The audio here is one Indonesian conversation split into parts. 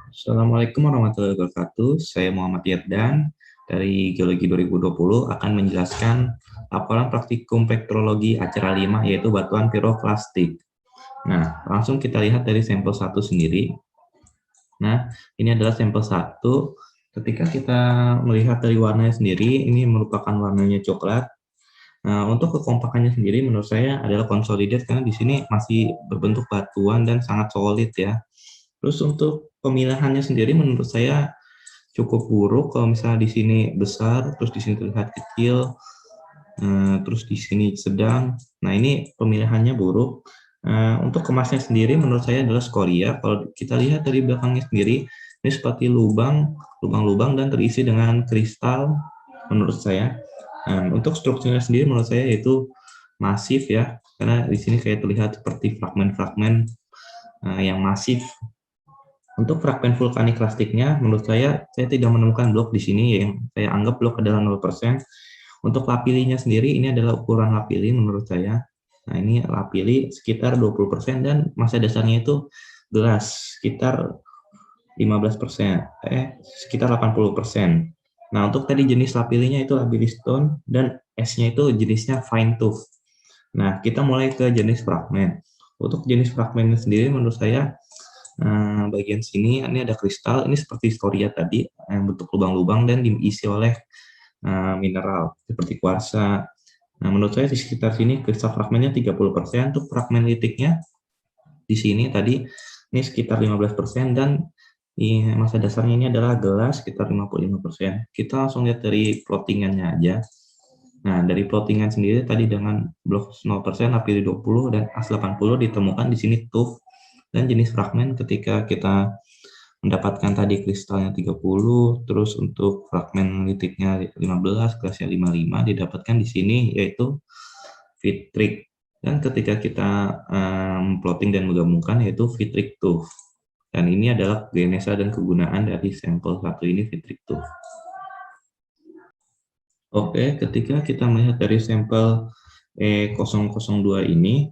Assalamualaikum warahmatullahi wabarakatuh. Saya Muhammad Yerdan dari Geologi 2020 akan menjelaskan laporan praktikum spektrologi acara 5 yaitu batuan piroklastik. Nah, langsung kita lihat dari sampel 1 sendiri. Nah, ini adalah sampel 1. Ketika kita melihat dari warnanya sendiri, ini merupakan warnanya coklat. Nah, untuk kekompakannya sendiri menurut saya adalah consolidated karena di sini masih berbentuk batuan dan sangat solid ya. Terus untuk pemilihannya sendiri menurut saya cukup buruk kalau misalnya di sini besar, terus di sini terlihat kecil, terus di sini sedang. Nah, ini pemilihannya buruk. Untuk kemasnya sendiri menurut saya adalah skoria. Kalau kita lihat dari belakangnya sendiri, ini seperti lubang-lubang dan terisi dengan kristal menurut saya. Untuk strukturnya sendiri menurut saya yaitu masif ya, karena di sini kayak terlihat seperti fragmen-fragmen yang masif. Untuk fragmen vulkanik klastiknya, menurut saya tidak menemukan blok di sini yang saya anggap blok adalah 0%. Untuk lapilinya sendiri, ini adalah ukuran lapili menurut saya. Nah, ini lapili sekitar 20% dan masa dasarnya itu gelas sekitar 15%, sekitar 80%. Nah, untuk tadi jenis lapilinya itu labilistone dan S-nya itu jenisnya fine tooth. Nah, kita mulai ke jenis fragmen. Untuk jenis fragmennya sendiri menurut saya bagian sini ini ada kristal, ini seperti skoria tadi yang bentuk lubang-lubang dan diisi oleh mineral seperti kuarsa. Nah, menurut saya di sekitar sini kristal fragmennya 30%, untuk fragmen litiknya di sini tadi ini sekitar 15% dan di masa dasarnya ini adalah gelas sekitar 55%. Kita langsung lihat dari plottingannya aja. Nah, dari plottingan sendiri tadi dengan blok 0%, lapili 20 dan as 80 ditemukan di sini tuff dan jenis fragmen ketika kita mendapatkan tadi kristalnya 30, terus untuk fragmen litiknya 15, kelasnya 55 didapatkan di sini yaitu Vitrik. Dan ketika kita plotting dan menggabungkan yaitu Vitrik tuff. Dan ini adalah genesa dan kegunaan dari sampel satu ini Vitrik tuff. Oke, ketika kita melihat dari sampel E002 ini,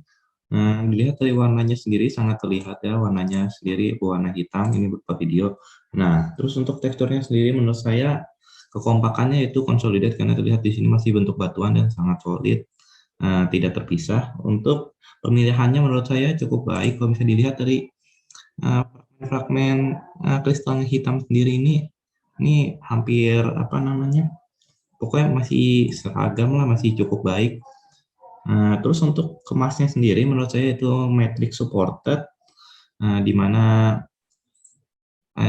dilihat dari warnanya sendiri sangat terlihat ya, warnanya sendiri warna hitam, ini berupa video. Nah, terus untuk teksturnya sendiri menurut saya kekompakannya itu consolidated karena terlihat di sini masih bentuk batuan dan sangat solid, tidak terpisah. Untuk pemilihannya menurut saya cukup baik kalau bisa dilihat dari fragmen kristalnya hitam sendiri ini hampir apa namanya? Pokoknya masih seragam lah, masih cukup baik. Terus untuk kemasnya sendiri menurut saya itu matrix supported, di mana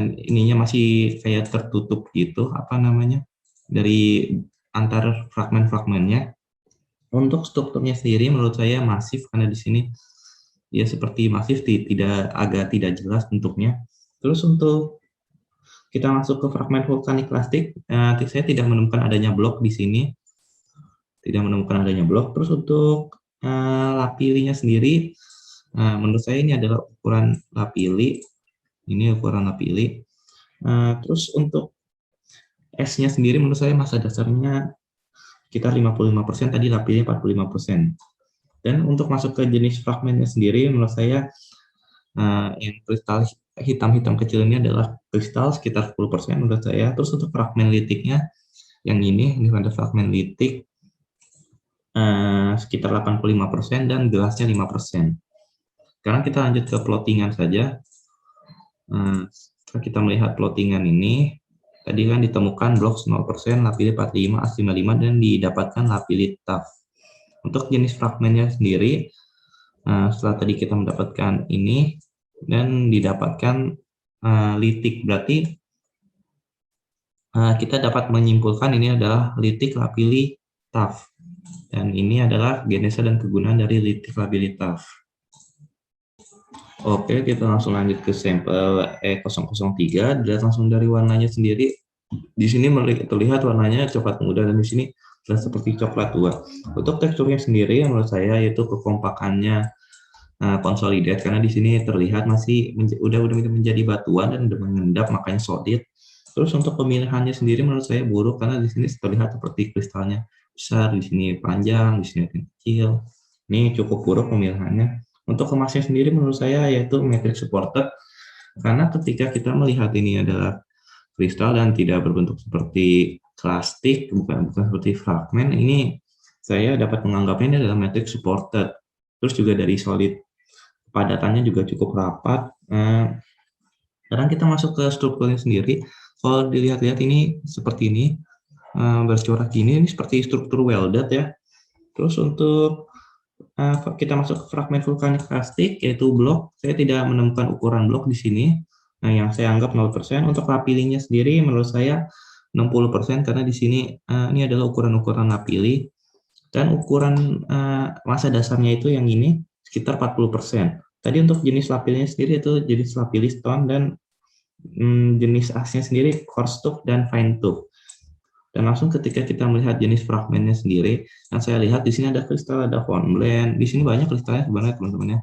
ininya masih kayak tertutup gitu, apa namanya, dari antar fragmen-fragmennya. Untuk strukturnya sendiri menurut saya masif karena di sini dia seperti masif, agak tidak jelas bentuknya. Terus untuk kita masuk ke fragmen vulkanik plastik, saya tidak menemukan adanya blok di sini, tidak menemukan adanya blok. Terus untuk lapilinya sendiri, menurut saya ini adalah ukuran lapili, ini ukuran lapili. Terus untuk S-nya sendiri menurut saya masa dasarnya sekitar 55%, tadi lapili 45%. Dan untuk masuk ke jenis fragmennya sendiri menurut saya yang kristal hitam-hitam kecil ini adalah kristal sekitar 10% menurut saya. Terus untuk fragmen litiknya yang ini ada fragmen litik sekitar 85% dan gelasnya 5%. Sekarang kita lanjut ke plottingan saja. Kita melihat plottingan ini, tadi kan ditemukan blok 0%, lapili 45, as 55, dan didapatkan lapili tuff. Untuk jenis fragmennya sendiri, setelah tadi kita mendapatkan ini, dan didapatkan litik, berarti kita dapat menyimpulkan ini adalah litik lapili tuff. Dan ini adalah genesa dan kegunaan dari litik lapili tuff. Oke, kita langsung lanjut ke sampel E003. Dilihat langsung dari warnanya sendiri. Di sini terlihat warnanya coklat muda dan di sini terlihat seperti coklat tua. Untuk teksturnya sendiri yang menurut saya yaitu kekompakannya consolidated karena di sini terlihat masih udah menjadi batuan dan udah mengendap makanya solid. Terus untuk pemilihannya sendiri menurut saya buruk karena di sini terlihat seperti kristalnya besar, di sini panjang, di sini kecil. Ini cukup buruk pemilihannya. Untuk kemasnya sendiri menurut saya yaitu matrix supported, Karena ketika kita melihat ini adalah kristal dan tidak berbentuk seperti plastik, bukan seperti fragmen, ini saya dapat menganggapnya ini adalah matrix supported. Terus juga dari solid, padatannya juga cukup rapat. Sekarang kita masuk ke strukturnya sendiri. Kalau dilihat-lihat ini seperti ini, bercorak gini, ini seperti struktur welded ya. Terus untuk kita masuk ke fragmen vulkanik plastik, yaitu blok. Saya tidak menemukan ukuran blok di sini. Nah, yang saya anggap 0%. Untuk lapilinya sendiri, menurut saya 60%, karena di sini ini adalah ukuran-ukuran lapili. Dan ukuran massa dasarnya itu yang ini, sekitar 40%. Tadi untuk jenis lapilnya sendiri itu jenis lapili stone, dan jenis asnya sendiri coarse tooth dan fine tooth. Dan langsung ketika kita melihat jenis fragmennya sendiri, yang saya lihat di sini ada kristal, ada hornblende. Di sini banyak kristalnya sebenarnya teman-teman ya.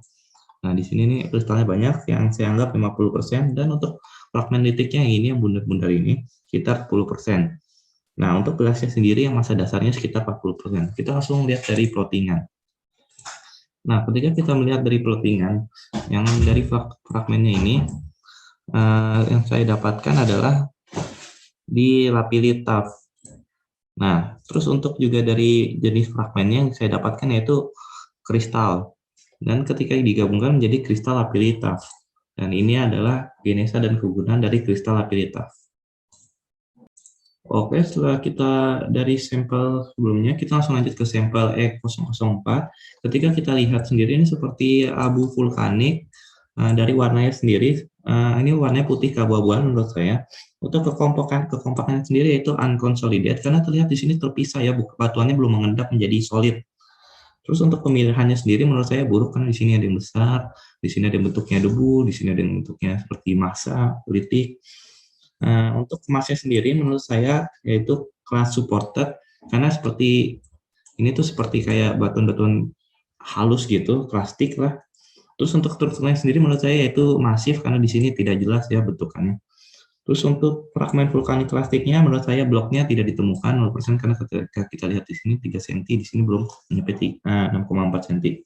Nah, di sini nih kristalnya banyak, yang saya anggap 50%, dan untuk fragmen litiknya ini yang bundar-bundar ini sekitar 10%. Nah, untuk gelasnya sendiri yang massa dasarnya sekitar 40%. Kita langsung lihat dari plottingan. Nah, ketika kita melihat dari plottingan, yang dari fragmennya ini, yang saya dapatkan adalah di lapili tuff. Nah, terus untuk juga dari jenis fragmennya yang saya dapatkan yaitu kristal. Dan ketika digabungkan menjadi kristal lapili tuff. Dan ini adalah genesa dan kegunaan dari kristal lapili tuff. Oke, setelah kita dari sampel sebelumnya, kita langsung lanjut ke sampel E004. Ketika kita lihat sendiri ini seperti abu vulkanik, dari warnanya sendiri, ini warnanya putih keabu-abuan menurut saya. Untuk kekompakan sendiri yaitu unconsolidated, karena terlihat di sini terpisah ya, batuannya belum mengendap menjadi solid. Terus untuk pemilihannya sendiri menurut saya buruk, karena di sini ada yang besar, di sini ada yang bentuknya debu, di sini ada yang bentuknya seperti massa, litik. Untuk kemasnya sendiri menurut saya yaitu kelas supported, karena seperti ini tuh seperti kayak batuan-batuan halus gitu, plastik lah. Terus untuk strukturnya sendiri menurut saya yaitu masif, karena di sini tidak jelas ya bentukannya. Terus untuk fragmen vulkanik plastiknya menurut saya bloknya tidak ditemukan 0%, karena ketika kita lihat di sini 3 cm, di sini belum mencapai 6,4 cm.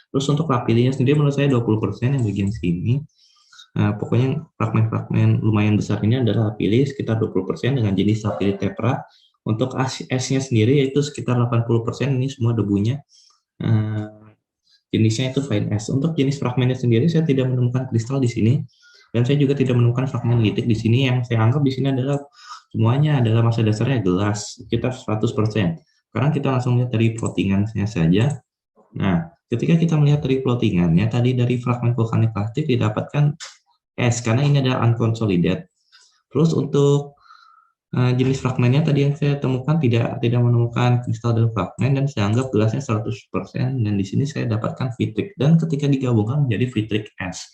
Terus untuk lapilinya sendiri menurut saya 20% yang bagian sini. Pokoknya fragmen-fragmen lumayan besar ini adalah lapili sekitar 20% dengan jenis lapili tepra. Untuk esnya sendiri yaitu sekitar 80%, ini semua debunya. Jenisnya itu fine ash. Untuk jenis fragmennya sendiri saya tidak menemukan kristal di sini, dan saya juga tidak menemukan fragmen litik di sini. Yang saya anggap di sini adalah semuanya adalah massa dasarnya gelas sekitar 100%. Sekarang kita langsung lihat dari plottingannya saja. Nah, ketika kita melihat dari plottingannya tadi, dari fragmen vulkanik plastik didapatkan S, karena ini adalah unconsolidated. Terus untuk jenis fragmennya tadi yang saya temukan tidak menemukan kristal dan fragmen, dan saya anggap gelasnya 100%, dan di sini saya dapatkan vitrik, dan ketika digabungkan menjadi vitrik S.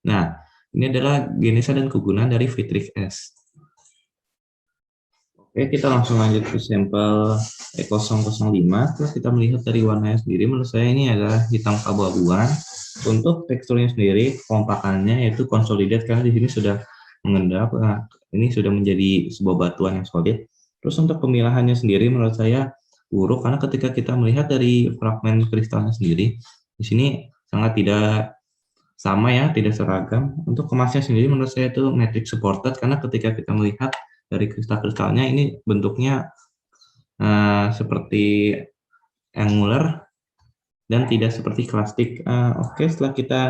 Nah, ini adalah genesa dan kegunaan dari vitrik S. Oke, kita langsung lanjut ke sampel E005. Terus kita melihat dari warnanya sendiri, menurut saya ini adalah hitam keabu-abuan. Untuk teksturnya sendiri, kompakannya yaitu consolidated, karena di sini sudah mengendap. Nah, ini sudah menjadi sebuah batuan yang solid. Terus untuk pemilahannya sendiri menurut saya buruk, karena ketika kita melihat dari fragmen kristalnya sendiri, di sini sangat tidak sama ya, tidak seragam. Untuk kemasnya sendiri menurut saya itu matrix supported, karena ketika kita melihat dari kristal-kristalnya ini bentuknya seperti angular dan tidak seperti plastik. Oke, setelah kita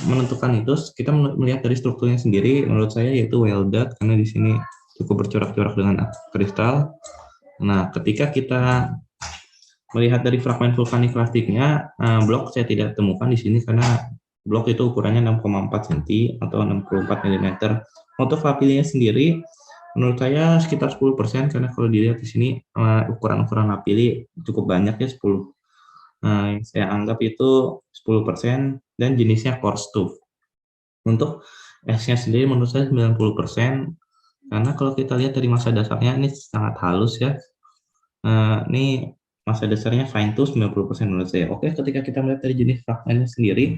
menentukan itu, kita melihat dari strukturnya sendiri, menurut saya yaitu welded, karena di sini cukup bercorak-corak dengan kristal. Nah, ketika kita melihat dari fragmen vulkanik plastiknya, blok saya tidak temukan di sini, karena blok itu ukurannya 6,4 cm atau 64 mm. Untuk lapilinya sendiri, menurut saya sekitar 10%, karena kalau dilihat di sini ukuran-ukuran lapili cukup banyak ya, 10. Yang saya anggap itu 10%, dan jenisnya coarse tooth. Untuk esnya sendiri menurut saya 90%, karena kalau kita lihat dari massa dasarnya ini sangat halus ya. Ini massa dasarnya fine tooth 90% menurut saya. Oke, ketika kita melihat dari jenis fragmennya sendiri,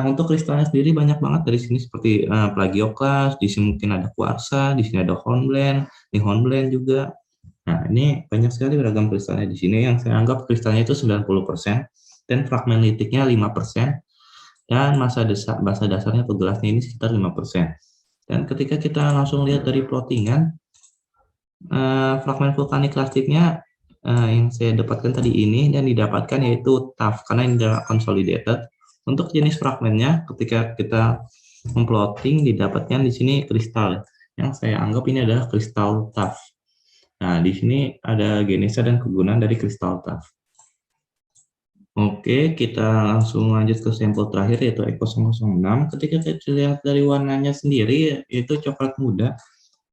untuk kristalnya sendiri banyak banget dari sini, seperti plagioclase, di sini mungkin ada kuarsa, di sini ada hornblende, di hornblende juga. Nah, ini banyak sekali beragam kristalnya di sini. Yang saya anggap kristalnya itu 90%, dan fragmen litiknya 5%. dan massa dasarnya atau gelasnya ini sekitar 5%. Dan ketika kita langsung lihat dari plottingan, fragmen vulkanik klastiknya yang saya dapatkan tadi ini dan didapatkan yaitu tuff, karena ini adalah consolidated. Untuk jenis fragmennya, ketika kita memplotting, didapatkan di sini kristal, yang saya anggap ini adalah kristal tuff. Nah, di sini ada genesa dan kegunaan dari kristal tuff. Oke, kita langsung lanjut ke sampel terakhir, yaitu E006. Ketika kita lihat dari warnanya sendiri, yaitu coklat muda.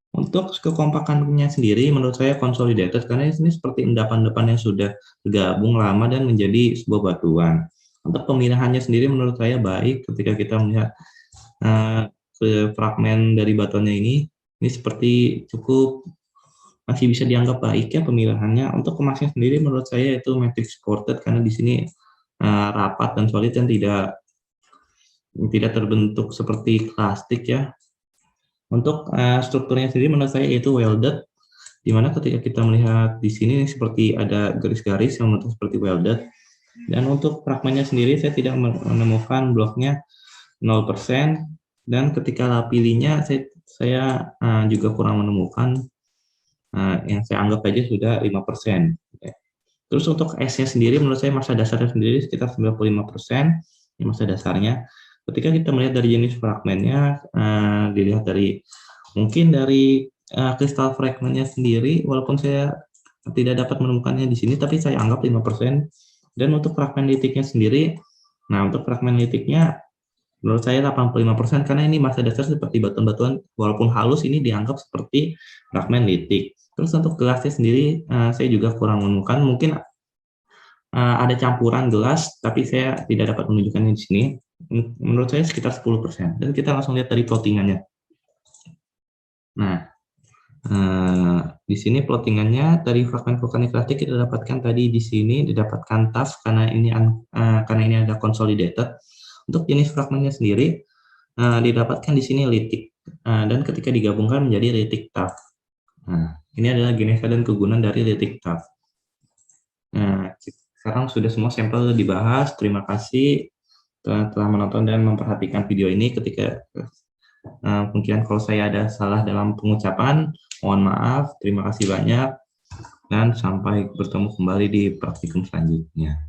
Untuk kekompakannya sendiri, menurut saya consolidated, karena ini seperti endapan-endapan yang sudah tergabung lama dan menjadi sebuah batuan. Untuk pemilihannya sendiri, menurut saya baik ketika kita melihat fragmen dari batuannya ini seperti cukup masih bisa dianggap baik ya pemilihannya. Untuk kemasnya sendiri, menurut saya itu matrix supported, karena di sini rapat dan solid dan tidak terbentuk seperti plastik ya. Untuk strukturnya sendiri menurut saya itu welded, di mana ketika kita melihat di sini seperti ada garis-garis yang membentuk seperti welded. Dan untuk fragmennya sendiri saya tidak menemukan bloknya 0%, dan ketika lapilinya saya juga kurang menemukan, yang saya anggap aja sudah 5%. Terus untuk S-nya sendiri menurut saya massa dasarnya sendiri sekitar 95%, massa dasarnya. Ketika kita melihat dari jenis fragmennya, dilihat dari mungkin dari kristal fragmennya sendiri, walaupun saya tidak dapat menemukannya di sini, tapi saya anggap 5%. Dan untuk fragmen litiknya sendiri, nah untuk fragmen litiknya menurut saya 85%, karena ini massa dasar seperti batuan-batuan, walaupun halus ini dianggap seperti fragmen litik. Terus untuk gelasnya sendiri, saya juga kurang menemukan, mungkin ada campuran gelas, tapi saya tidak dapat menunjukkannya di sini. Menurut saya sekitar 10%. Dan kita langsung lihat dari plottingannya. Nah, di sini plottingannya dari fragmen vulkanik klastik kita dapatkan tadi di sini didapatkan tuff, karena ini ada consolidated. Untuk jenis fragmennya sendiri didapatkan di sini litik, dan ketika digabungkan menjadi litik tuff. Nah, ini adalah genesa dan kegunaan dari litik tuff. Nah, sekarang sudah semua sampel dibahas. Terima kasih telah menonton dan memperhatikan video ini. Ketika mungkin kalau saya ada salah dalam pengucapan, mohon maaf. Terima kasih banyak dan sampai bertemu kembali di praktikum selanjutnya.